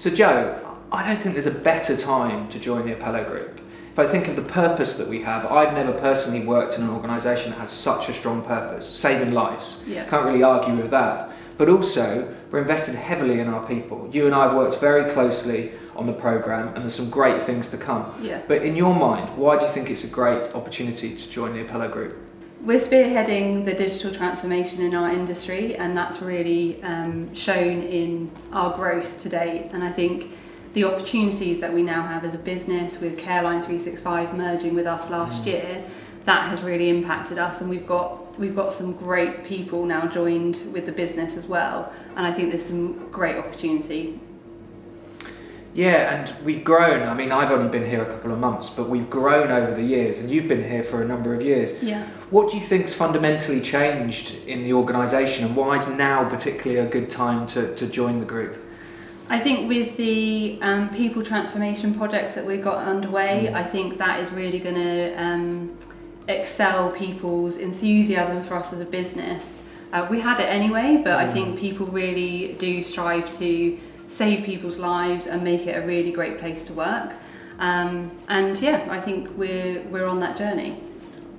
So Joe, I don't think there's a better time to join the Apello Group. If I think of the purpose that we have, I've never personally worked in an organisation that has such a strong purpose, saving lives. Yeah. Can't really argue with that. But also, we're invested heavily in our people. You and I have worked very closely on the programme, and there's some great things to come. Yeah. But in your mind, why do you think it's a great opportunity to join the Apello Group? We're spearheading the digital transformation in our industry, and that's really shown in our growth to date. And I think the opportunities that we now have as a business with Careline 365 merging with us last year, that has really impacted us, and we've got some great people now joined with the business as well, and I think there's some great opportunity. Yeah, and we've grown. I mean, I've only been here a couple of months, but we've grown over the years, and you've been here for a number of years. Yeah. What do you think's fundamentally changed in the organisation, and why is now particularly a good time to join the group? I think with the people transformation projects that we've got underway, I think that is really going to excel people's enthusiasm for us as a business. We had it anyway, but I think people really do strive to save people's lives and make it a really great place to work. And yeah, I think we're on that journey.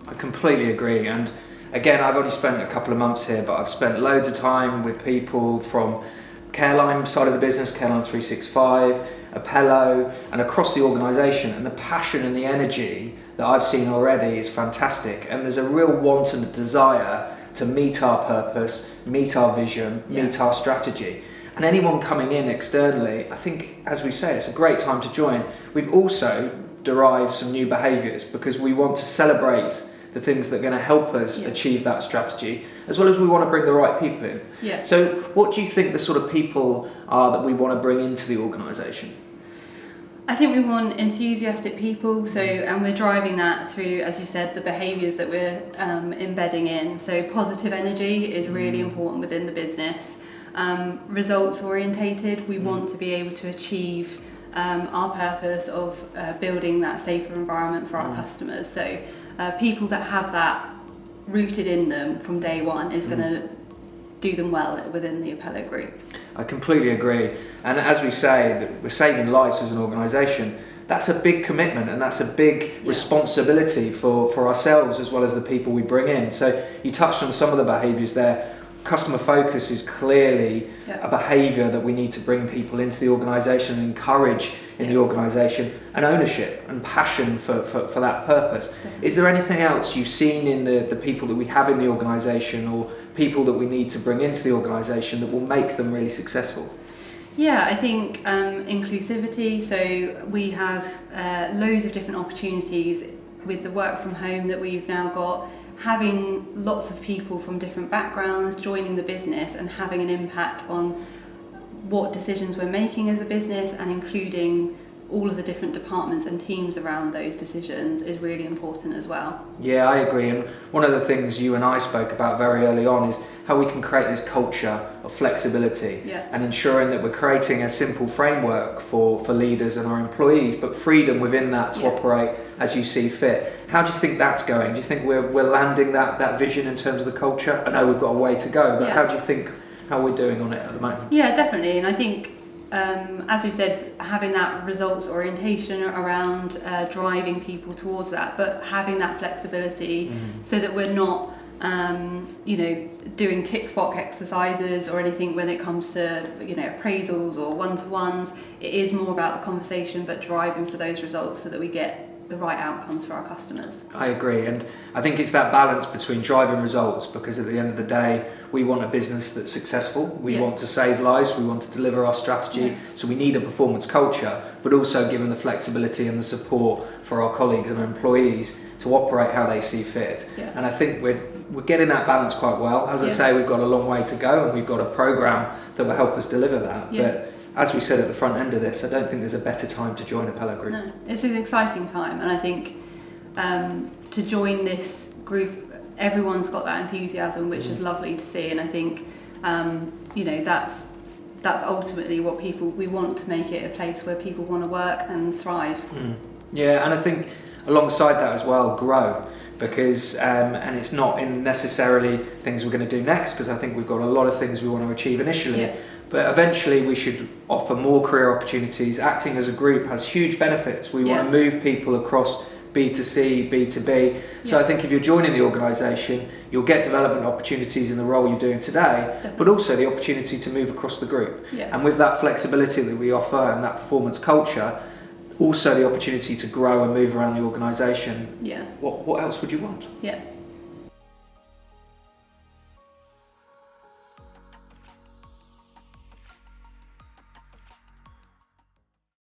I completely agree. And again, I've only spent a couple of months here, but I've spent loads of time with people from Careline side of the business, Careline 365, Apello, and across the organisation, and the passion and the energy that I've seen already is fantastic, and there's a real want and a desire to meet our purpose, meet our vision, meet our strategy. And anyone coming in externally, I think, as we say, it's a great time to join. We've also derived some new behaviours because we want to celebrate the things that are going to help us achieve that strategy, as well as we want to bring the right people in. Yeah. So what do you think the sort of people are that we want to bring into the organisation? I think we want enthusiastic people, and we're driving that through, as you said, the behaviours that we're embedding in. So positive energy is really important within the business. Results orientated, we want to be able to achieve our purpose of building that safer environment for our customers. So people that have that rooted in them from day one is going to do them well within the Apello Group. I completely agree. And as we say, that we're saving lives as an organisation, that's a big commitment and that's a big responsibility for ourselves as well as the people we bring in. So you touched on some of the behaviours there. Customer focus is clearly a behaviour that we need to bring people into the organisation and encourage in the organisation, and ownership and passion for that purpose. Is there anything else you've seen in the people that we have in the organisation, or people that we need to bring into the organisation, that will make them really successful? Yeah, I think inclusivity. So we have loads of different opportunities with the work from home that we've now got. Having lots of people from different backgrounds joining the business and having an impact on what decisions we're making as a business, and including all of the different departments and teams around those decisions, is really important as well. Yeah, I agree. And one of the things you and I spoke about very early on is how we can create this culture of flexibility and ensuring that we're creating a simple framework for leaders and our employees, but freedom within that to operate as you see fit. How do you think that's going? Do you think we're landing that vision in terms of the culture? I know we've got a way to go, but how do you think how we're doing on it at the moment? Yeah, definitely. And I think as we said, having that results orientation around driving people towards that, but having that flexibility so that we're not doing tick box exercises or anything when it comes to appraisals or one-to-ones. It is more about the conversation, but driving for those results so that we get the right outcomes for our customers. I agree, and I think it's that balance between driving results, because at the end of the day we want a business that's successful, we want to save lives, we want to deliver our strategy, so we need a performance culture, but also given the flexibility and the support for our colleagues and our employees to operate how they see fit. And I think we're getting that balance quite well. As I say, we've got a long way to go, and we've got a programme that will help us deliver that. But as we said at the front end of this, I don't think there's a better time to join Apello Group. No, it's an exciting time, and I think to join this group, everyone's got that enthusiasm, which is lovely to see. And I think that's ultimately what we want to make it a place where people want to work and thrive. Yeah, and I think alongside that as well, grow. Because and it's not in necessarily things we're going to do next, because I think we've got a lot of things we want to achieve initially. Yeah. But eventually we should offer more career opportunities. Acting as a group has huge benefits. We want to move people across B2C, B2B. So I think if you're joining the organisation, you'll get development opportunities in the role you're doing today, Definitely. but also the opportunity to move across the group. Yeah. And with that flexibility that we offer and that performance culture, also the opportunity to grow and move around the organisation. Yeah. What else would you want? Yeah.